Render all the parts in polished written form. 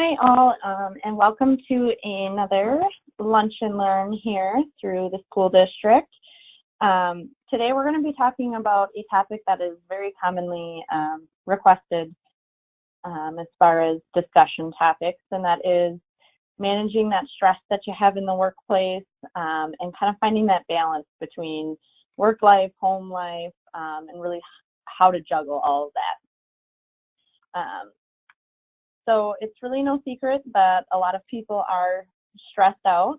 Hi all, and welcome to another Lunch and Learn here through the school district. Today we're going to be talking about a topic that is very commonly requested as far as discussion topics, and that is managing that stress that you have in the workplace and kind of finding that balance between work life, home life, and really how to juggle all of that. So it's really no secret that a lot of people are stressed out.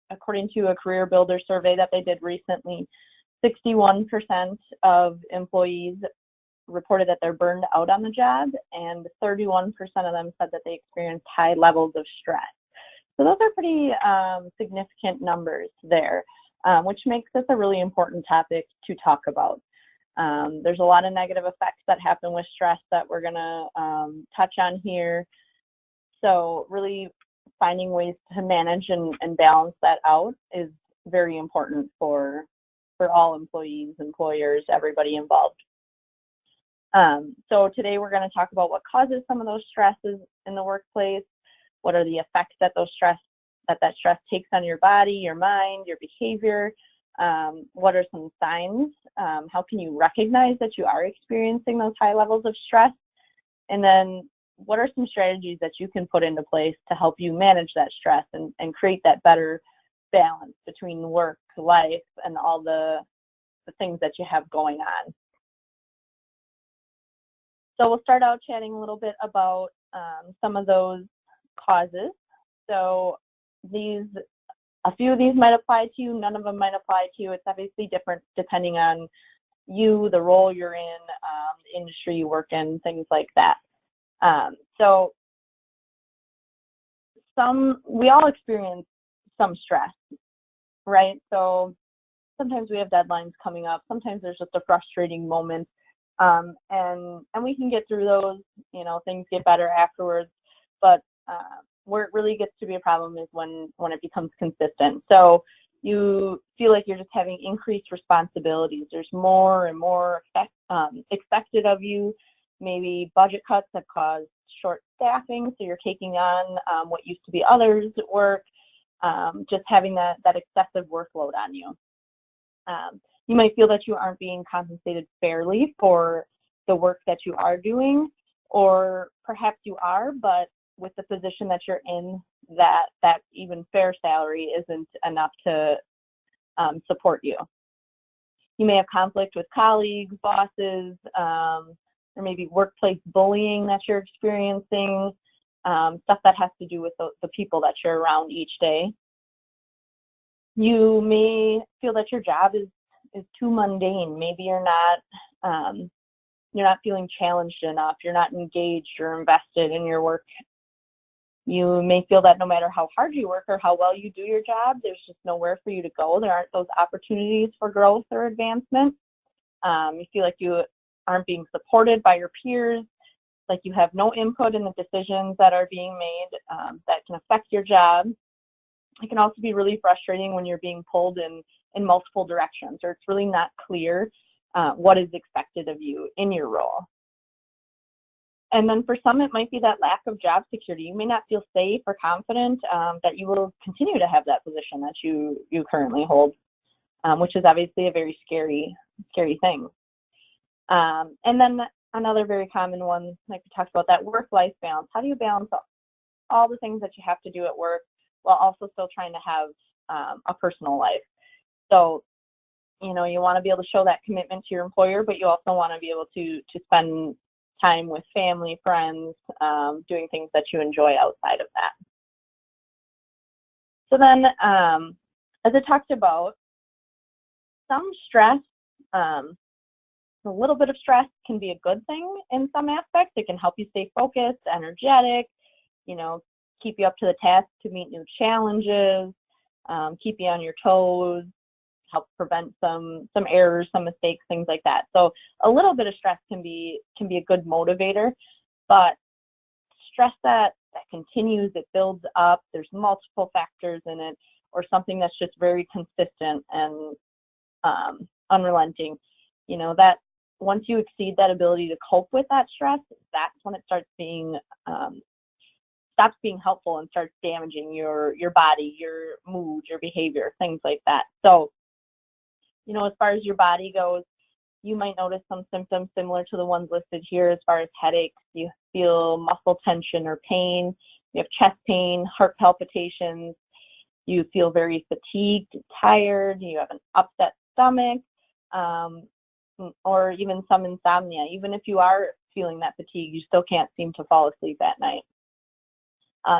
According to a Career Builder survey that they did recently, 61% of employees reported that they're burned out on the job, and 31% of them said that they experienced high levels of stress. So those are pretty significant numbers there, which makes this a really important topic to talk about. There's a lot of negative effects that happen with stress that we're going to touch on here. So really finding ways to manage and balance that out is very important for all employees, employers, everybody involved. So today we're going to talk about what causes some of those stresses in the workplace, what are the effects that that stress takes on your body, your mind, your behavior. What are some signs? How can you recognize that you are experiencing those high levels of stress? And then what are some strategies that you can put into place to help you manage that stress and create that better balance between work, life, and all the things that you have going on? So we'll start out chatting a little bit about some of those causes. So a few of these might apply to you, none of them might apply to you. It's obviously different depending on you, the role you're in, the industry you work in, things like that. So we all experience some stress, right? So sometimes we have deadlines coming up. Sometimes there's just a frustrating moment, and we can get through those. Things get better afterwards. But where it really gets to be a problem is when it becomes consistent. So you feel like you're just having increased responsibilities. There's more and more expected of you. Maybe budget cuts have caused short staffing, so you're taking on what used to be others' work, just having that excessive workload on you. You might feel that you aren't being compensated fairly for the work that you are doing, or perhaps you are, but with the position that you're in, that even fair salary isn't enough to support you. You may have conflict with colleagues, bosses, or maybe workplace bullying that you're experiencing, stuff that has to do with the people that you're around each day. You may feel that your job is too mundane. Maybe you're not feeling challenged enough. You're not engaged or invested in your work. You may feel that no matter how hard you work or how well you do your job, there's just nowhere for you to go. There aren't those opportunities for growth or advancement. You feel like you aren't being supported by your peers, like you have no input in the decisions that are being made that can affect your job. It can also be really frustrating when you're being pulled in multiple directions, or it's really not clear what is expected of you in your role. And then for some, it might be that lack of job security. You may not feel safe or confident that you will continue to have that position that you currently hold, which is obviously a very scary thing. And then another very common one, like we talked about, that work-life balance. How do you balance all the things that you have to do at work while also still trying to have a personal life? So, you want to be able to show that commitment to your employer, but you also want to be able to spend time with family, friends, doing things that you enjoy outside of that. So then, as I talked about, some stress, a little bit of stress can be a good thing in some aspects. It can help you stay focused, energetic, keep you up to the task to meet new challenges, keep you on your toes, help prevent some errors, some mistakes, things like that. So a little bit of stress can be a good motivator, but stress that continues, it builds up, there's multiple factors in it, or something that's just very consistent and unrelenting, that once you exceed that ability to cope with that stress, that's when it starts being stops being helpful and starts damaging your body, your mood, your behavior, things like that. So, as far as your body goes, you might notice some symptoms similar to the ones listed here as far as headaches. You feel muscle tension or pain. You have chest pain, heart palpitations. You feel very fatigued, tired. You have an upset stomach, or even some insomnia. Even if you are feeling that fatigue, you still can't seem to fall asleep at night.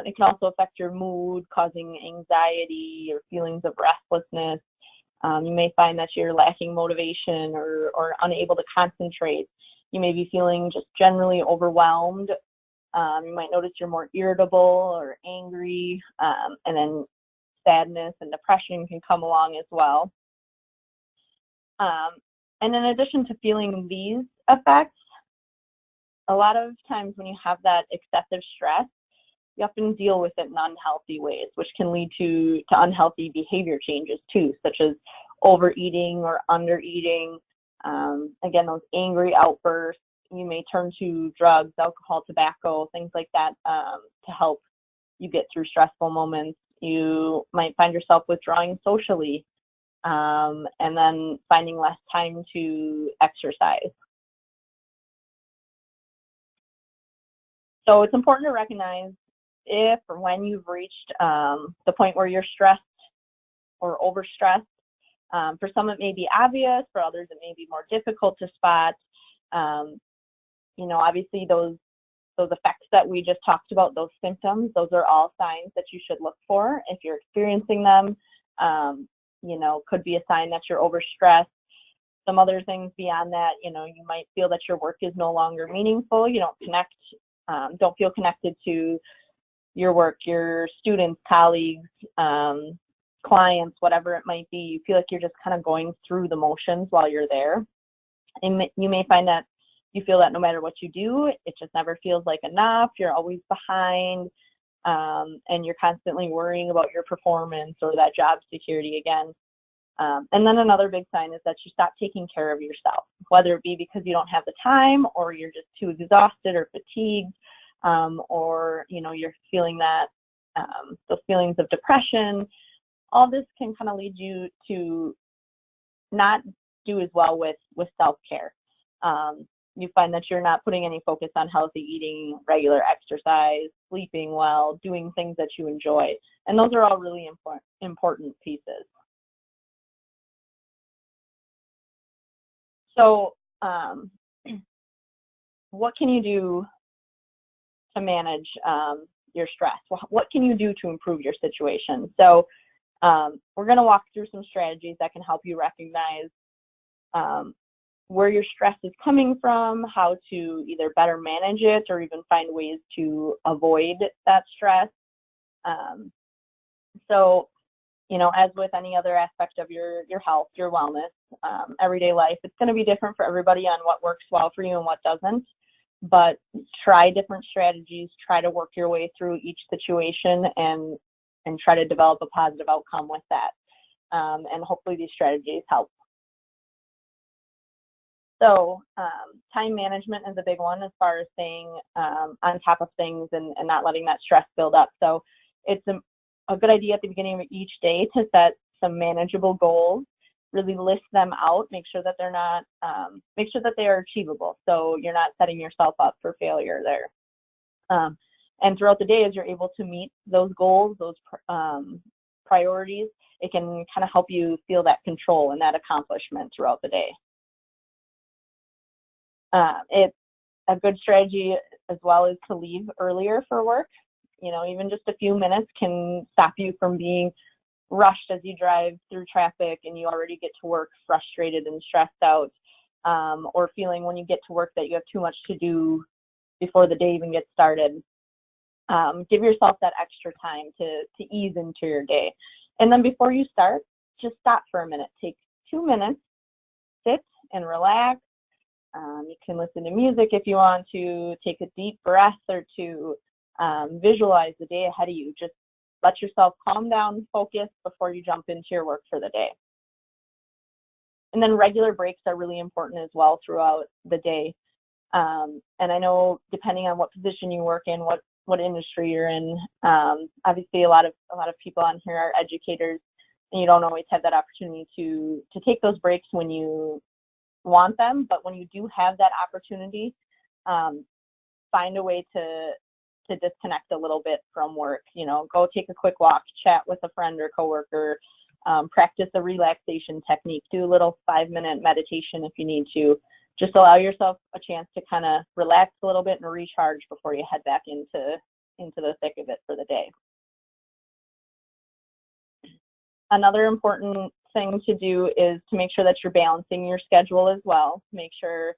It can also affect your mood, causing anxiety or feelings of restlessness. You may find that you're lacking motivation or unable to concentrate. You may be feeling just generally overwhelmed. You might notice you're more irritable or angry, and then sadness and depression can come along as well. And in addition to feeling these effects, a lot of times when you have that excessive stress, you often deal with it in unhealthy ways, which can lead to unhealthy behavior changes too, such as overeating or undereating. Again, those angry outbursts. You may turn to drugs, alcohol, tobacco, things like that, to help you get through stressful moments. You might find yourself withdrawing socially, and then finding less time to exercise. So it's important to recognize if or when you've reached the point where you're stressed or overstressed. For some, it may be obvious. For others, it may be more difficult to spot. Obviously, those effects that we just talked about, those symptoms, those are all signs that you should look for. If you're experiencing them, could be a sign that you're overstressed. Some other things beyond that, you might feel that your work is no longer meaningful. You don't feel connected to your work, your students, colleagues, clients, whatever it might be. You feel like you're just kind of going through the motions while you're there. And you may find that you feel that no matter what you do, it just never feels like enough. You're always behind, and you're constantly worrying about your performance or that job security again. And then another big sign is that you stop taking care of yourself, whether it be because you don't have the time or you're just too exhausted or fatigued, or you're feeling that those feelings of depression. All this can kind of lead you to not do as well with self-care. You find that you're not putting any focus on healthy eating, regular exercise, sleeping well, doing things that you enjoy. And those are all really important pieces. So what can you do to manage your stress? What can you do to improve your situation? So we're going to walk through some strategies that can help you recognize where your stress is coming from, how to either better manage it or even find ways to avoid that stress. So, as with any other aspect of your health, your wellness, everyday life, it's going to be different for everybody on what works well for you and what doesn't. But try different strategies, try to work your way through each situation and try to develop a positive outcome with that. And hopefully these strategies help. So time management is a big one as far as staying on top of things and not letting that stress build up. So it's a good idea at the beginning of each day to set some manageable goals, really list them out, make sure that make sure that they are achievable. So you're not setting yourself up for failure there. And throughout the day, as you're able to meet those goals, those priorities, it can kind of help you feel that control and that accomplishment throughout the day. It's a good strategy as well as to leave earlier for work. Even just a few minutes can stop you from being rushed as you drive through traffic and you already get to work frustrated and stressed out, or feeling when you get to work that you have too much to do before the day even gets started. Give yourself that extra time to ease into your day. And then before you start, just stop for a minute. Take 2 minutes, sit and relax. You can listen to music if you want to, take a deep breath or two, visualize the day ahead of you. Just let yourself calm down, focus before you jump into your work for the day. And then regular breaks are really important as well throughout the day. And I know depending on what position you work in, what what industry you're in. Obviously, a lot of people on here are educators, and you don't always have that opportunity to take those breaks when you want them. But when you do have that opportunity, find a way to disconnect a little bit from work. Go take a quick walk, chat with a friend or coworker, practice a relaxation technique, do a little 5-minute meditation if you need to. Just allow yourself a chance to kind of relax a little bit and recharge before you head back into the thick of it for the day. Another important thing to do is to make sure that you're balancing your schedule as well. Make sure,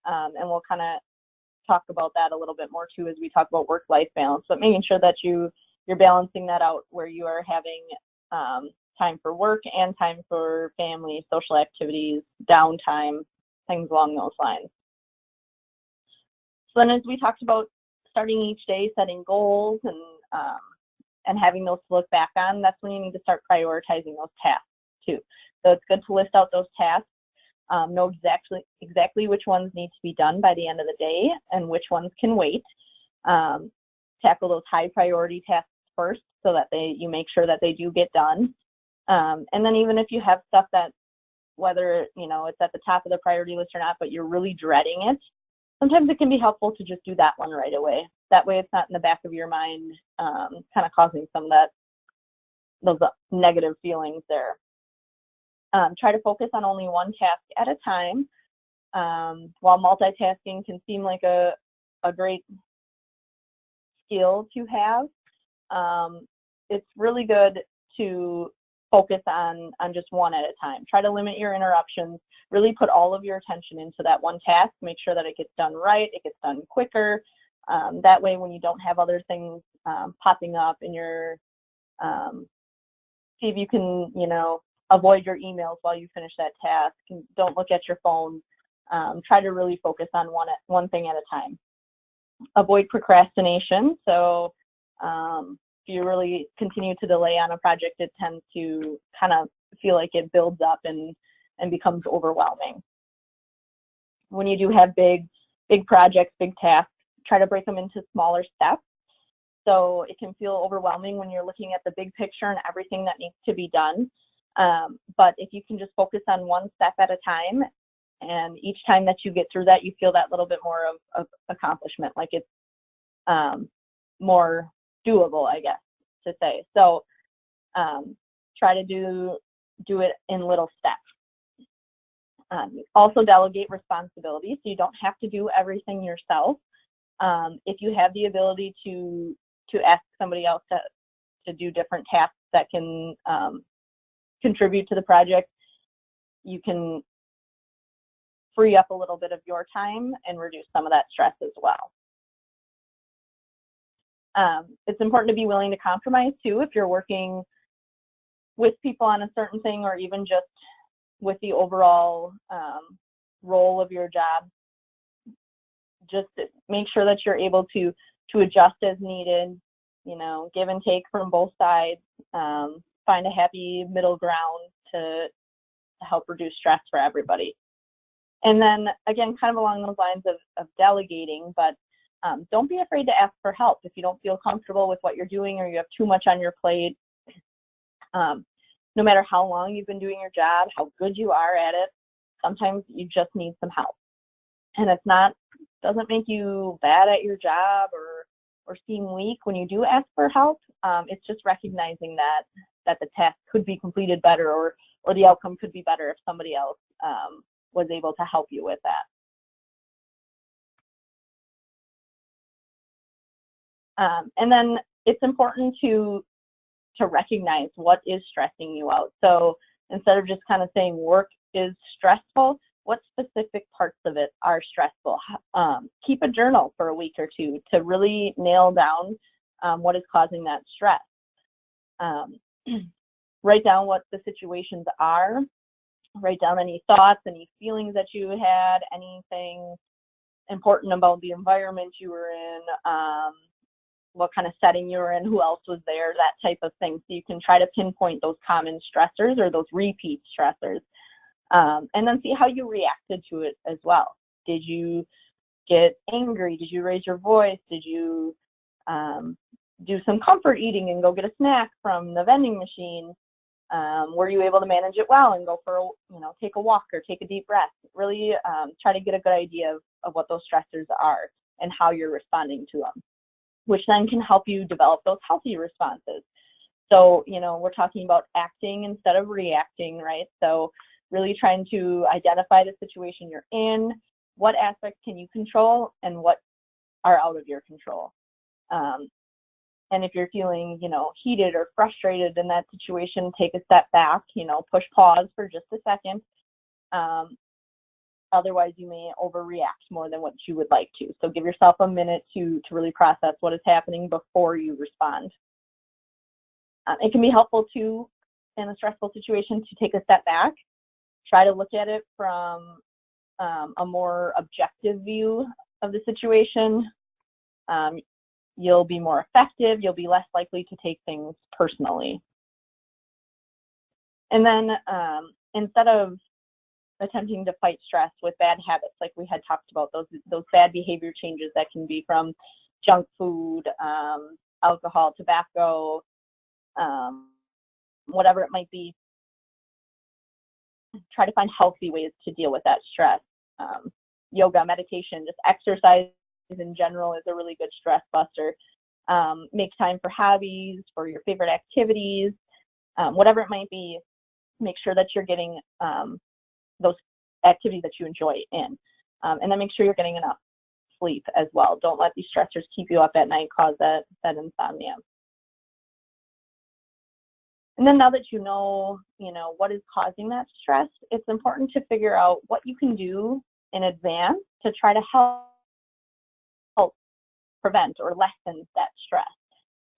and we'll kind of talk about that a little bit more too as we talk about work-life balance, but making sure that you're balancing that out where you are having time for work and time for family, social activities, downtime, things along those lines. So then, as we talked about starting each day, setting goals and having those to look back on, that's when you need to start prioritizing those tasks too. So it's good to list out those tasks, know exactly which ones need to be done by the end of the day and which ones can wait. Tackle those high priority tasks first so that you make sure that they do get done. And then even if you have stuff that, whether it's at the top of the priority list or not, but you're really dreading it, sometimes it can be helpful to just do that one right away. That way it's not in the back of your mind, kind of causing some of those negative feelings there. Try to focus on only one task at a time. While multitasking can seem like a great skill to have, it's really good to focus on just one at a time. Try to limit your interruptions. Really put all of your attention into that one task. Make sure that it gets done right, it gets done quicker. That way, when you don't have other things popping up in your, see if you can, avoid your emails while you finish that task. And don't look at your phone. Try to really focus on one thing at a time. Avoid procrastination. So if you really continue to delay on a project, it tends to kind of feel like it builds up and becomes overwhelming. When you do have big projects, big tasks, try to break them into smaller steps. So it can feel overwhelming when you're looking at the big picture and everything that needs to be done. But if you can just focus on one step at a time, and each time that you get through that, you feel that little bit more of accomplishment, like it's more doable, I guess, to say. So try to do it in little steps. Also delegate responsibility, so you don't have to do everything yourself. If you have the ability to ask somebody else to do different tasks that can contribute to the project, you can free up a little bit of your time and reduce some of that stress as well. It's important to be willing to compromise too if you're working with people on a certain thing, or even just with the overall role of your job. Just make sure that you're able to adjust as needed, give and take from both sides, find a happy middle ground to help reduce stress for everybody. And then again, kind of along those lines of delegating, but don't be afraid to ask for help if you don't feel comfortable with what you're doing or you have too much on your plate. No matter how long you've been doing your job, how good you are at it, sometimes you just need some help. And doesn't make you bad at your job or seem weak when you do ask for help. It's just recognizing that the task could be completed better or the outcome could be better if somebody else was able to help you with that. And then it's important to recognize what is stressing you out. So instead of just kind of saying work is stressful, what specific parts of it are stressful? Keep a journal for a week or two to really nail down what is causing that stress. Write down what the situations are. Write down any thoughts, any feelings that you had, anything important about the environment you were in, what kind of setting you were in, who else was there, that type of thing. So you can try to pinpoint those common stressors or those repeat stressors. And then see how you reacted to it as well. Did you get angry? Did you raise your voice? Did you do some comfort eating and go get a snack from the vending machine? Were you able to manage it well and go for, take a walk or take a deep breath? Really try to get a good idea of what those stressors are and how you're responding to them, which then can help you develop those healthy responses. So, we're talking about acting instead of reacting, right? So really trying to identify the situation you're in, what aspects can you control and what are out of your control. And if you're feeling, heated or frustrated in that situation, take a step back, push pause for just a second. Otherwise, you may overreact more than what you would like to. So give yourself a minute to really process what is happening before you respond. It can be helpful too, in a stressful situation, to take a step back, try to look at it from a more objective view of the situation. You'll be more effective. You'll be less likely to take things personally. And then instead of attempting to fight stress with bad habits, like we had talked about, those bad behavior changes that can be from junk food, alcohol, tobacco, whatever it might be, try to find healthy ways to deal with that stress. Yoga, meditation, just exercise in general is a really good stress buster. Make time for hobbies, for your favorite activities, whatever it might be. Make sure that you're getting those activities that you enjoy in, and then make sure you're getting enough sleep as well. Don't let these stressors keep you up at night, cause that insomnia. And then now that you know what is causing that stress, it's important to figure out what you can do in advance to try to help prevent or lessen that stress.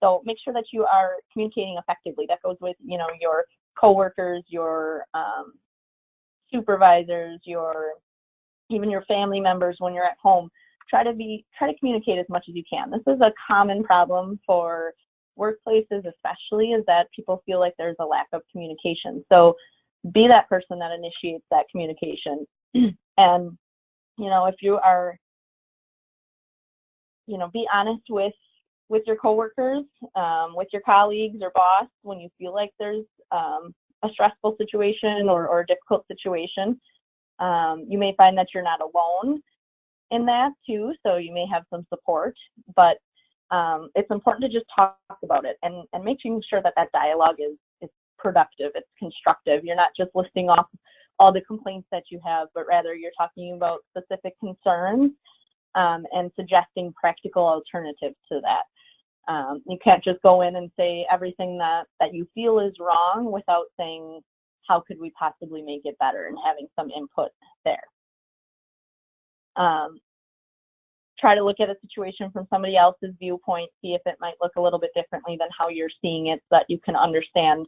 So make sure that you are communicating effectively. That goes with, your coworkers, your supervisors, even your family members when you're at home. Try to communicate as much as you can. This is a common problem for workplaces, especially, is that people feel like there's a lack of communication. So be that person that initiates that communication. And, if you are, be honest with your coworkers, with your colleagues or boss when you feel like there's a stressful situation or a difficult situation. You may find that you're not alone in that too, so you may have some support, but it's important to just talk about it and making sure that dialogue is productive, it's constructive. You're not just listing off all the complaints that you have, but rather you're talking about specific concerns and suggesting practical alternatives to that. You can't just go in and say everything that you feel is wrong without saying, how could we possibly make it better, and having some input there. Try to look at a situation from somebody else's viewpoint, see if it might look a little bit differently than how you're seeing it, so that you can understand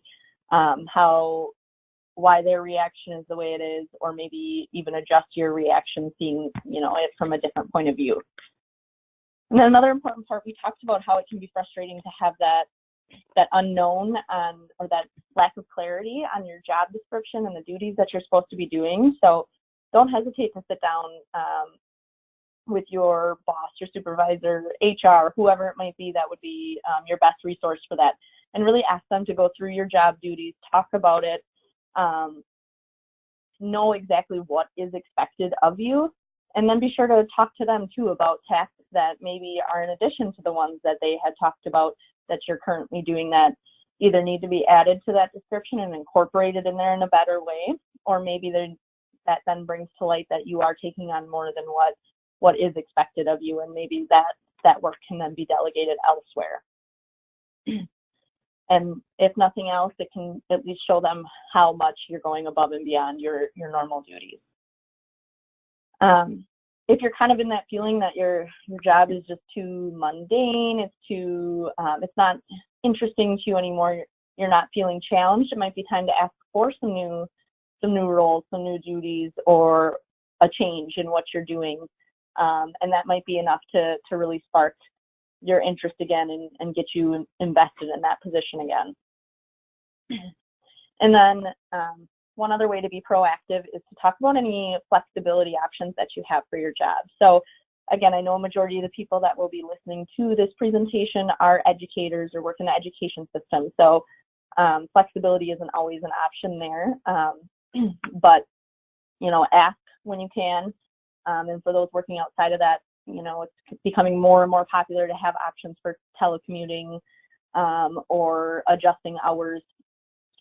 why their reaction is the way it is, or maybe even adjust your reaction, seeing it from a different point of view. And then another important part, we talked about how it can be frustrating to have that unknown or that lack of clarity on your job description and the duties that you're supposed to be doing. So don't hesitate to sit down with your boss, your supervisor, HR, whoever it might be that would be your best resource for that, and really ask them to go through your job duties, talk about it, know exactly what is expected of you, and then be sure to talk to them too about tasks that maybe are in addition to the ones that they had talked about that you're currently doing that either need to be added to that description and incorporated in there in a better way, or maybe that then brings to light that you are taking on more than what is expected of you, and maybe that work can then be delegated elsewhere. And if nothing else, it can at least show them how much you're going above and beyond your normal duties. If you're kind of in that feeling that your job is just too mundane, it's not interesting to you anymore, you're not feeling challenged, it might be time to ask for some new roles, some new duties, or a change in what you're doing. And that might be enough to really spark your interest again and get you invested in that position again. And then one other way to be proactive is to talk about any flexibility options that you have for your job. So again, I know a majority of the people that will be listening to this presentation are educators or work in the education system. So flexibility isn't always an option there. But, you know, ask when you can. And for those working outside of that, you know, it's becoming more and more popular to have options for telecommuting or adjusting hours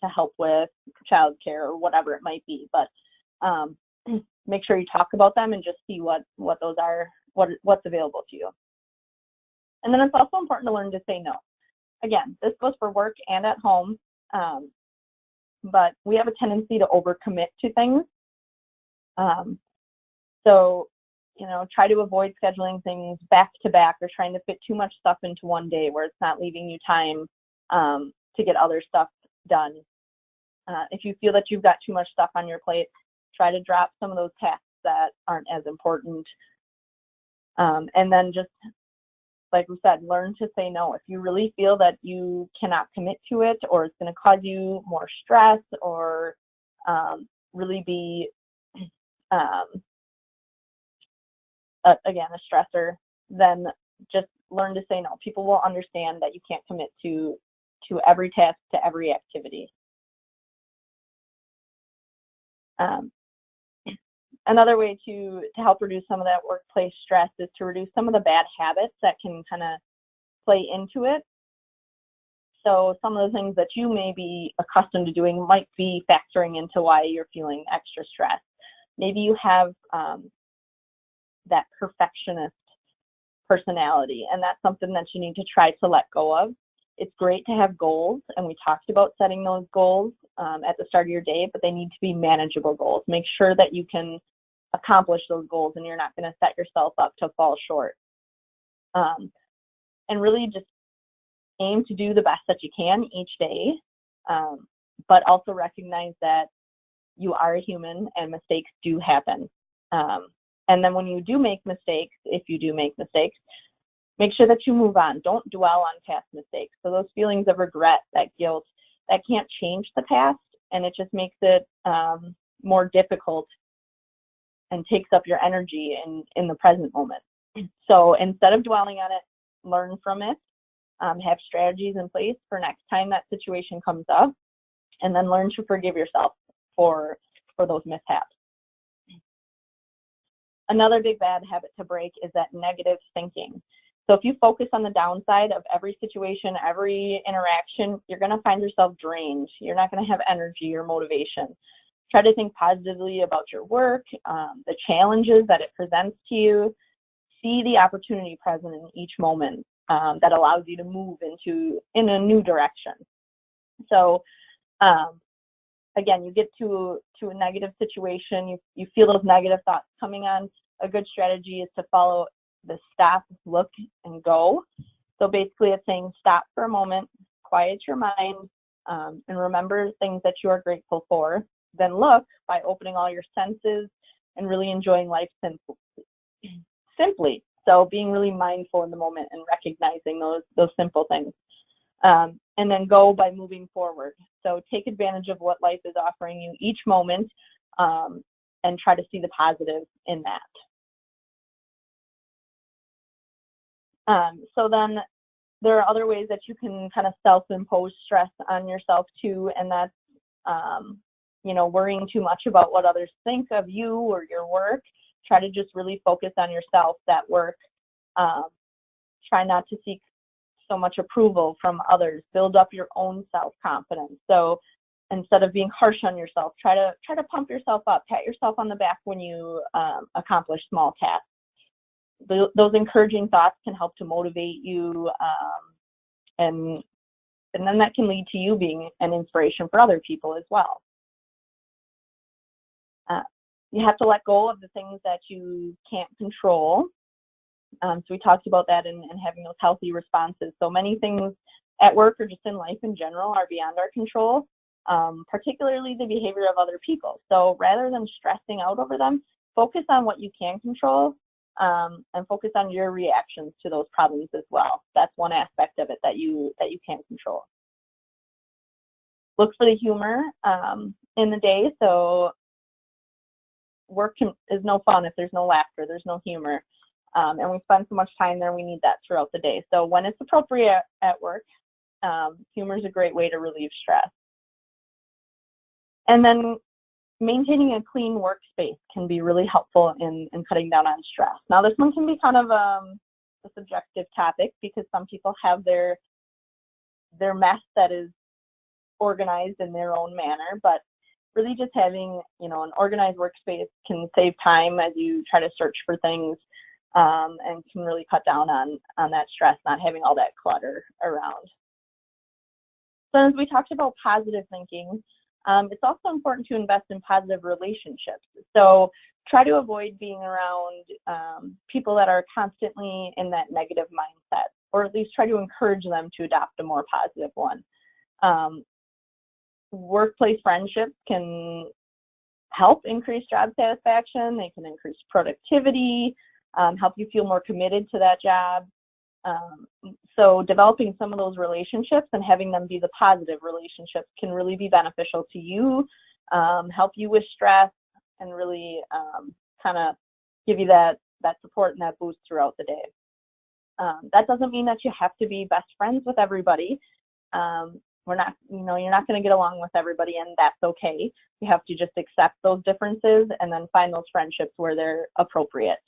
to help with childcare or whatever it might be. But make sure you talk about them and just see what those are, what's available to you. And then it's also important to learn to say no. Again, this goes for work and at home, but we have a tendency to overcommit to things. So, you know, try to avoid scheduling things back to back or trying to fit too much stuff into one day where it's not leaving you time to get other stuff done. If you feel that you've got too much stuff on your plate, try to drop some of those tasks that aren't as important. And then just, like we said, learn to say no. If you really feel that you cannot commit to it, or it's going to cause you more stress, or really be, again, a stressor, then just learn to say no. People will understand that you can't commit to every task, to every activity. Another way to help reduce some of that workplace stress is to reduce some of the bad habits that can kind of play into it. So some of the things that you may be accustomed to doing might be factoring into why you're feeling extra stressed. Maybe you have that perfectionist personality, and that's something that you need to try to let go of. It's great to have goals, and we talked about setting those goals at the start of your day, but they need to be manageable goals. Make sure that you can accomplish those goals and you're not going to set yourself up to fall short. And really just aim to do the best that you can each day, but also recognize that you are a human and mistakes do happen. And then when you do make mistakes, if you do make mistakes, make sure that you move on. Don't dwell on past mistakes. So those feelings of regret, that guilt, that can't change the past, and it just makes it more difficult and takes up your energy in the present moment. So instead of dwelling on it, learn from it, have strategies in place for next time that situation comes up, and then learn to forgive yourself for those mishaps. Another big bad habit to break is that negative thinking. So if you focus on the downside of every situation, every interaction, you're going to find yourself drained. You're not going to have energy or motivation. Try to think positively about your work, the challenges that it presents to you. See the opportunity present in each moment that allows you to move in a new direction. So again, you get to a negative situation, you feel those negative thoughts coming on. A good strategy is to follow the stop, look, and go. So basically it's saying stop for a moment, quiet your mind, and remember things that you are grateful for. Then look by opening all your senses and really enjoying life simply. So being really mindful in the moment and recognizing those simple things. And then go by moving forward. So take advantage of what life is offering you each moment, and try to see the positive in that. So then there are other ways that you can kind of self-impose stress on yourself too, and that's worrying too much about what others think of you or your work. Try to just really focus on yourself, that work. Try not to seek so much approval from others. Build up your own self-confidence. So instead of being harsh on yourself, try to pump yourself up, pat yourself on the back when you accomplish small tasks. Those encouraging thoughts can help to motivate you, and then that can lead to you being an inspiration for other people as well. You have to let go of the things that you can't control. So we talked about that and having those healthy responses. So many things at work or just in life in general are beyond our control, particularly the behavior of other people. So rather than stressing out over them, focus on what you can control, and focus on your reactions to those problems as well. That's one aspect of it that you can control. Look for the humor in the day. So work is no fun if there's no laughter, there's no humor. And we spend so much time there, we need that throughout the day. So when it's appropriate at work, humor is a great way to relieve stress. And then maintaining a clean workspace can be really helpful in cutting down on stress. Now, this one can be kind of a subjective topic because some people have their mess that is organized in their own manner, but really just having, an organized workspace can save time as you try to search for things, and can really cut down on that stress, not having all that clutter around. So as we talked about positive thinking, it's also important to invest in positive relationships. So try to avoid being around people that are constantly in that negative mindset, or at least try to encourage them to adopt a more positive one. Workplace friendships can help increase job satisfaction. They can increase productivity, help you feel more committed to that job. So developing some of those relationships and having them be the positive relationships can really be beneficial to you, help you with stress, and really kind of give you that support and that boost throughout the day. That doesn't mean that you have to be best friends with everybody. You're not going to get along with everybody, and that's okay. You have to just accept those differences and then find those friendships where they're appropriate.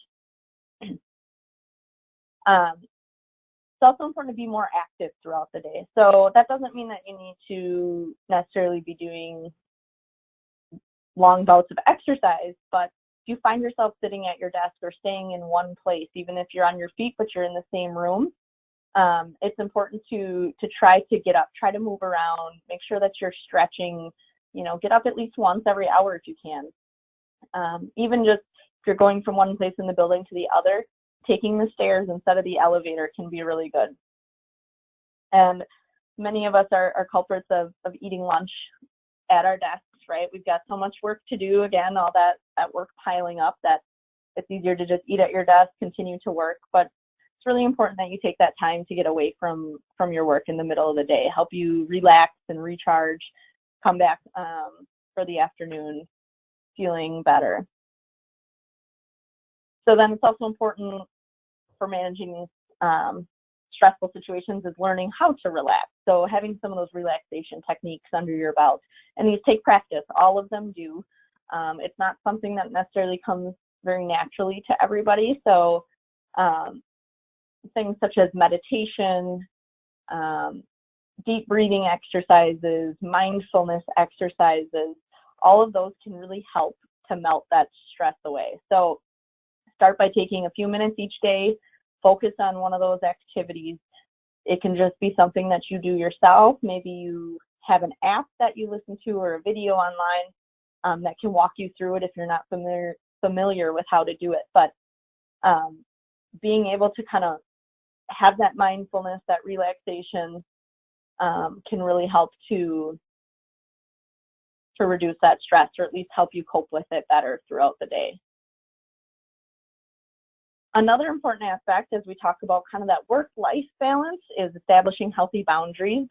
It's also important to be more active throughout the day. So that doesn't mean that you need to necessarily be doing long bouts of exercise, but if you find yourself sitting at your desk or staying in one place, even if you're on your feet but you're in the same room, it's important to try to get up, try to move around, make sure that you're stretching, get up at least once every hour if you can. Even just if you're going from one place in the building to the other, taking the stairs instead of the elevator can be really good. And many of us are culprits of eating lunch at our desks, right? We've got so much work to do, again, all that work piling up, that it's easier to just eat at your desk, continue to work. But it's really important that you take that time to get away from your work in the middle of the day, help you relax and recharge, come back for the afternoon feeling better. So then it's also important for managing stressful situations is learning how to relax. So having some of those relaxation techniques under your belt. And these take practice. All of them do. It's not something that necessarily comes very naturally to everybody. So things such as meditation, deep breathing exercises, mindfulness exercises, all of those can really help to melt that stress away. So start by taking a few minutes each day, focus on one of those activities. It can just be something that you do yourself. Maybe you have an app that you listen to or a video online that can walk you through it if you're not familiar with how to do it. But being able to kind of have that mindfulness, that relaxation can really help to reduce that stress, or at least help you cope with it better throughout the day. Another important aspect as we talk about kind of that work-life balance is establishing healthy boundaries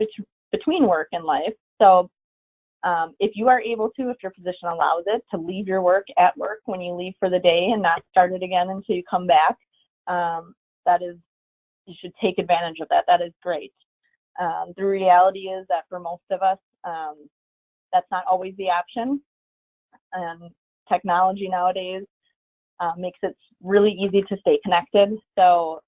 between work and life. So if you are able to, if your position allows it, to leave your work at work when you leave for the day and not start it again until you come back, you should take advantage of that. That is great. The reality is that for most of us, that's not always the option. And technology nowadays makes it really easy to stay connected. So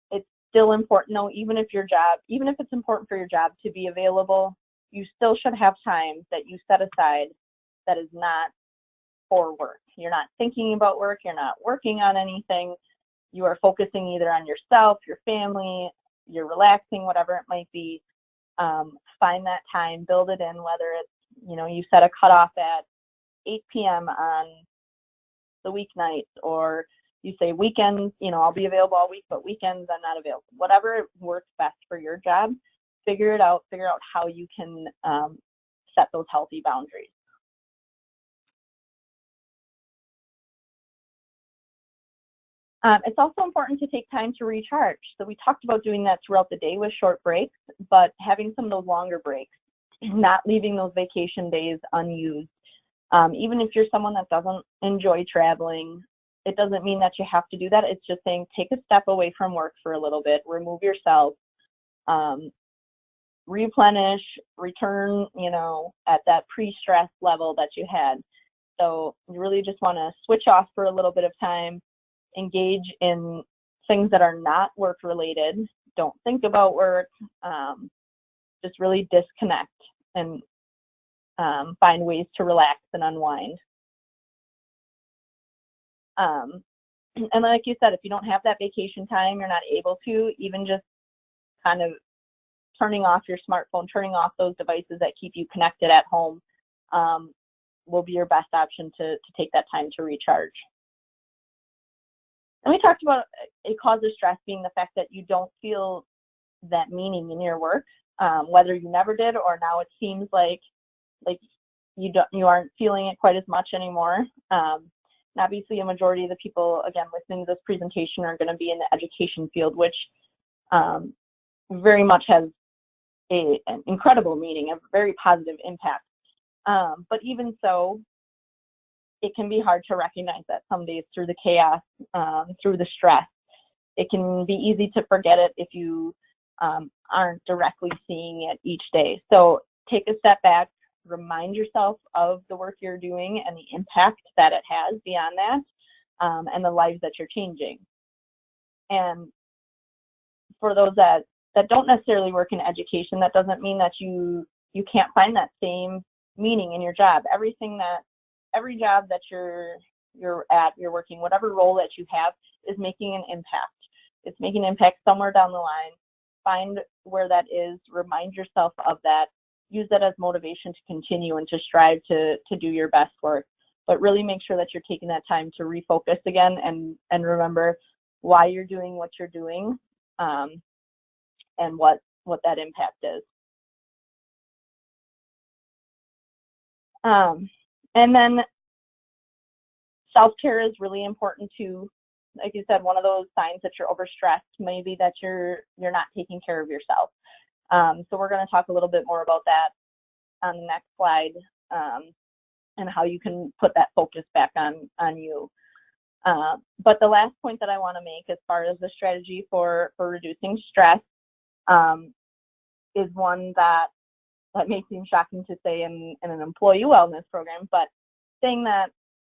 it's still important, though, even if it's important for your job to be available, you still should have time that you set aside that is not for work. You're not thinking about work, you're not working on anything, you are focusing either on yourself, your family, you're relaxing, whatever it might be. Find that time, build it in, whether it's, you set a cutoff at 8 p.m. on the weeknights, or you say weekends, I'll be available all week, but weekends I'm not available. Whatever works best for your job, figure out how you can set those healthy boundaries. It's also important to take time to recharge. So we talked about doing that throughout the day with short breaks, but having some of those longer breaks, not leaving those vacation days unused. Even if you're someone that doesn't enjoy traveling, it doesn't mean that you have to do that. It's just saying take a step away from work for a little bit, remove yourself, replenish, return, at that pre-stress level that you had. So you really just want to switch off for a little bit of time, engage in things that are not work related. Don't think about work. Just really disconnect and find ways to relax and unwind. And like you said, if you don't have that vacation time, you're not able to, even just kind of turning off your smartphone, turning off those devices that keep you connected at home, will be your best option to take that time to recharge. And we talked about a cause of stress being the fact that you don't feel that meaning in your work, whether you never did or now it seems like you aren't feeling it quite as much anymore. And obviously, a majority of the people, again, listening to this presentation are going to be in the education field, which very much has an incredible meaning, a very positive impact. But even so, it can be hard to recognize that some days through the chaos, through the stress. It can be easy to forget it if you aren't directly seeing it each day. So take a step back, remind yourself of the work you're doing and the impact that it has beyond that, and the lives that you're changing. And for those that don't necessarily work in education, that doesn't mean that you can't find that same meaning in your job. Every job that you're working, whatever role that you have, is making an impact. It's making an impact somewhere down the line. Find where that is, remind yourself of that, use that as motivation to continue and to strive to do your best work. But really make sure that you're taking that time to refocus again and remember why you're doing what you're doing, and what that impact is. And then self-care is really important too. Like you said, one of those signs that you're overstressed may be that you're not taking care of yourself. So we're going to talk a little bit more about that on the next slide, and how you can put that focus back on you. But the last point that I want to make as far as the strategy for reducing stress is one that may seem shocking to say in an employee wellness program, but saying that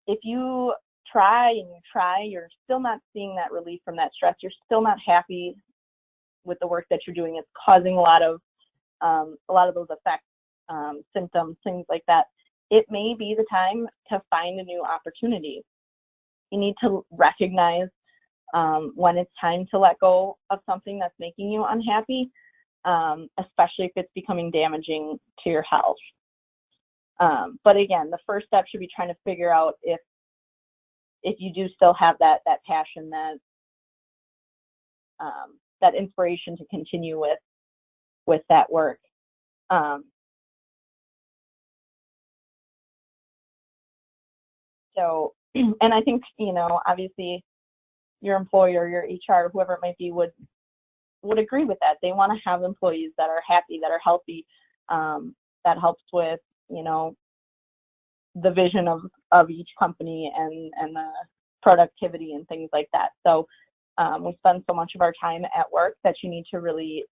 if you try and you try, you're still not seeing that relief from that stress, you're still not happy with the work that you're doing, it's causing a lot of those effects, symptoms, things like that, it may be the time to find a new opportunity. You need to recognize when it's time to let go of something that's making you unhappy, especially if it's becoming damaging to your health. But again, the first step should be trying to figure out if you do still have that passion, that inspiration to continue with that work. So, and I think, obviously your employer, your HR, whoever it might be, would agree with that. They want to have employees that are happy, that are healthy. That helps with, the vision of each company and the productivity and things like that. So we spend so much of our time at work that you need to really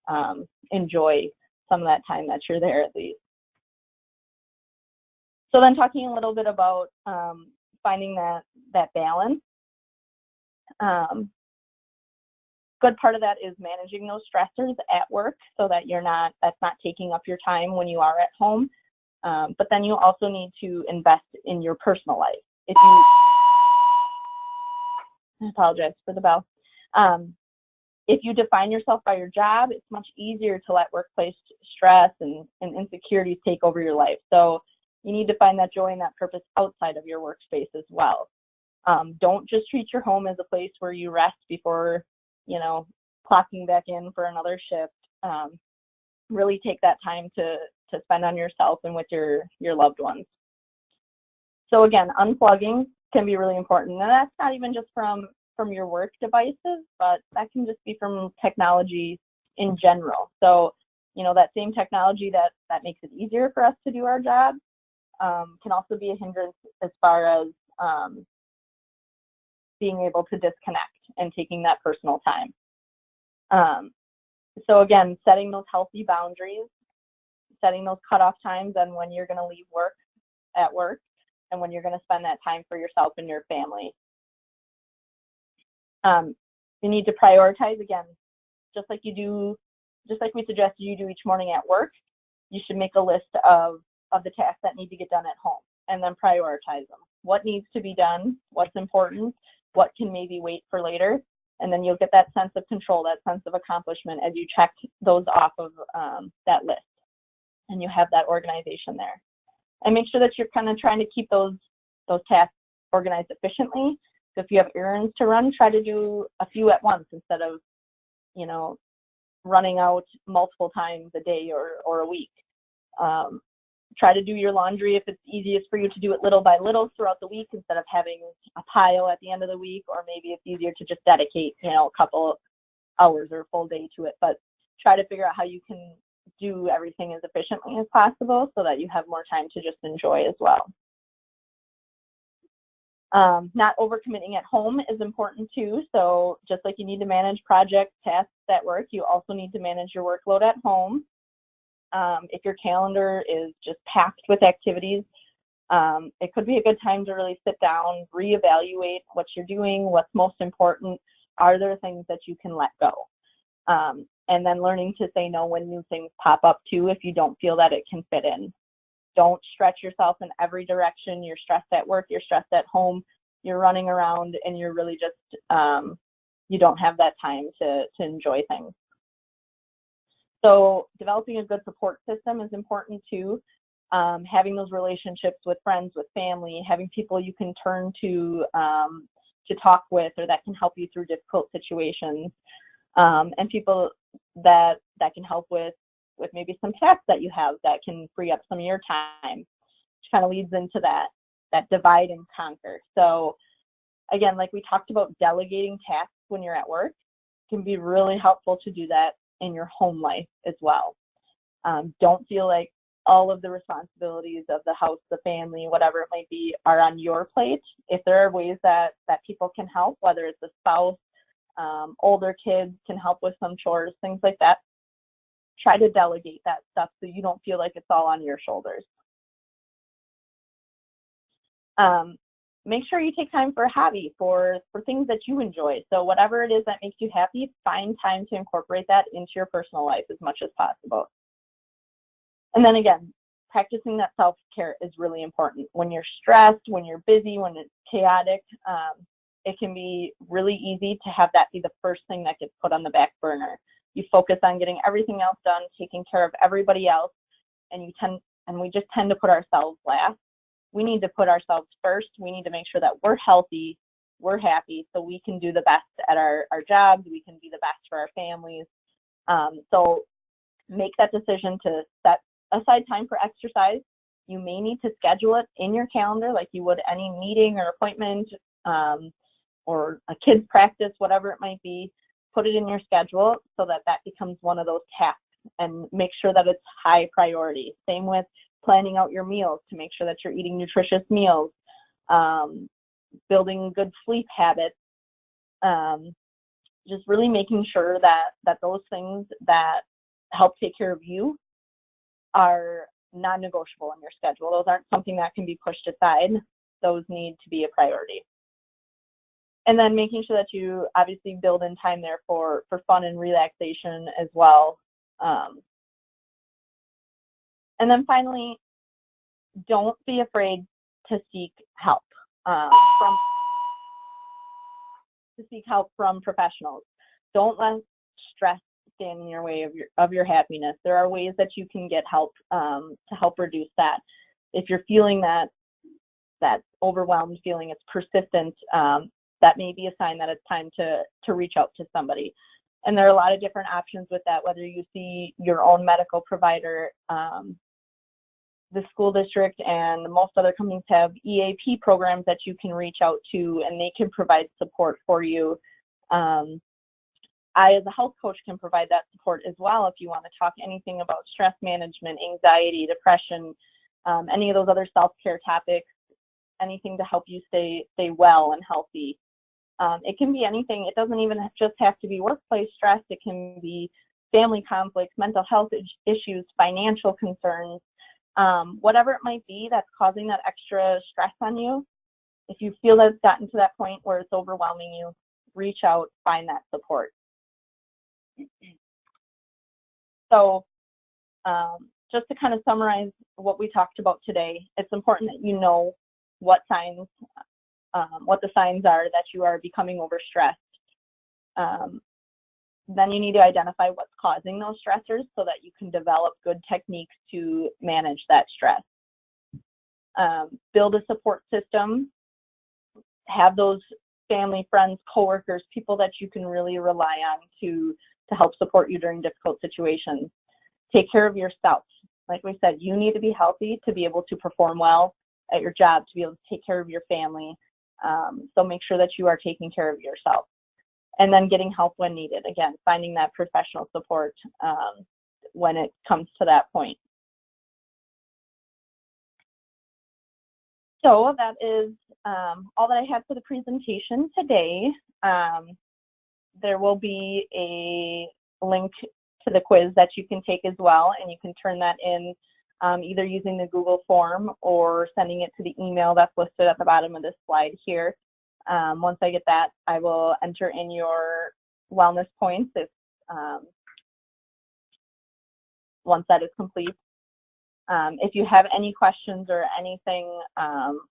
enjoy some of that time that you're there at least. So then talking a little bit about finding that balance. Good part of that is managing those stressors at work so that that's not taking up your time when you are at home. But then you also need to invest in your personal life. I apologize for the bell. If you define yourself by your job, it's much easier to let workplace stress and insecurities take over your life. So you need to find that joy and that purpose outside of your workspace as well. Don't just treat your home as a place where you rest before, clocking back in for another shift. Really take that time to spend on yourself and with your loved ones. So again, unplugging can be really important. And that's not even just from your work devices, but that can just be from technology in general. So, that same technology that makes it easier for us to do our job can also be a hindrance as far as being able to disconnect and taking that personal time. So again, setting those healthy boundaries, setting those cutoff times on when you're going to leave work at work and when you're going to spend that time for yourself and your family. You need to prioritize, again, just like we suggested you do each morning at work. You should make a list of the tasks that need to get done at home and then prioritize them. What needs to be done, what's important, what can maybe wait for later, and then you'll get that sense of control, that sense of accomplishment as you check those off of that list, and you have that organization there. And make sure that you're kind of trying to keep those tasks organized efficiently. So if you have errands to run, try to do a few at once instead of, running out multiple times a day or a week. Try to do your laundry if it's easiest for you to do it little by little throughout the week instead of having a pile at the end of the week, or maybe it's easier to just dedicate, a couple hours or a full day to it. But try to figure out how you can do everything as efficiently as possible so that you have more time to just enjoy as well. Not overcommitting at home is important too. So just like you need to manage project tasks at work, you also need to manage your workload at home. If your calendar is just packed with activities, it could be a good time to really sit down, reevaluate what you're doing, what's most important. Are there things that you can let go? And then learning to say no when new things pop up too, if you don't feel that it can fit in. Don't stretch yourself in every direction. You're stressed at work, you're stressed at home, you're running around, and you're really just, you don't have that time to enjoy things. So developing a good support system is important too. Having those relationships with friends, with family, having people you can turn to talk with or that can help you through difficult situations, and people that can help with maybe some tasks that you have that can free up some of your time, which kind of leads into that divide and conquer. So again, like we talked about, delegating tasks when you're at work can be really helpful to do that in your home life as well. Don't feel like all of the responsibilities of the house, the family, whatever it might be, are on your plate. If there are ways that people can help, whether it's a spouse, older kids can help with some chores, things like that, try to delegate that stuff so you don't feel like it's all on your shoulders. Make sure you take time for a hobby, for things that you enjoy. So whatever it is that makes you happy, find time to incorporate that into your personal life as much as possible. And then again, practicing that self-care is really important. When you're stressed, when you're busy, when it's chaotic, it can be really easy to have that be the first thing that gets put on the back burner. You focus on getting everything else done, taking care of everybody else, and we just tend to put ourselves last. We need to put ourselves first. We need to make sure that we're healthy, we're happy, so we can do the best at our jobs, we can be the best for our families. So make that decision to set aside time for exercise. You may need to schedule it in your calendar like you would any meeting or appointment, or a kid's practice, whatever it might be. Put it in your schedule so that becomes one of those tasks, and make sure that it's high priority. Same with planning out your meals to make sure that you're eating nutritious meals, building good sleep habits, just really making sure that those things that help take care of you are non-negotiable in your schedule. Those aren't something that can be pushed aside. Those need to be a priority. And then making sure that you obviously build in time there for fun and relaxation as well. And then finally, don't be afraid to seek help from professionals. Don't let stress stand in your way of your happiness. There are ways that you can get help to help reduce that. If you're feeling that overwhelmed feeling, it's persistent, that may be a sign that it's time to reach out to somebody. And there are a lot of different options with that, whether you see your own medical provider. The school district and most other companies have EAP programs that you can reach out to, and they can provide support for you. I, as a health coach, can provide that support as well if you want to talk anything about stress management, anxiety, depression, any of those other self-care topics, anything to help you stay well and healthy. It can be anything. It doesn't even just have to be workplace stress. It can be family conflicts, mental health issues, financial concerns, whatever it might be that's causing that extra stress on you. If you feel that it's gotten to that point where it's overwhelming you, reach out, find that support. So just to kind of summarize what we talked about today, it's important that you know what signs, what the signs are that you are becoming overstressed. Then you need to identify what's causing those stressors so that you can develop good techniques to manage that stress. Build a support system. Have those family, friends, coworkers, people that you can really rely on to help support you during difficult situations. Take care of yourself. Like we said, you need to be healthy to be able to perform well at your job, to be able to take care of your family. So make sure that you are taking care of yourself. And then getting help when needed. Again, finding that professional support when it comes to that point. So that is all that I had for the presentation today. There will be a link to the quiz that you can take as well, and you can turn that in either using the Google form or sending it to the email that's listed at the bottom of this slide here. Once I get that, I will enter in your wellness points once that is complete. If you have any questions or anything,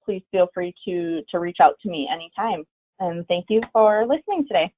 please feel free to reach out to me anytime. And thank you for listening today.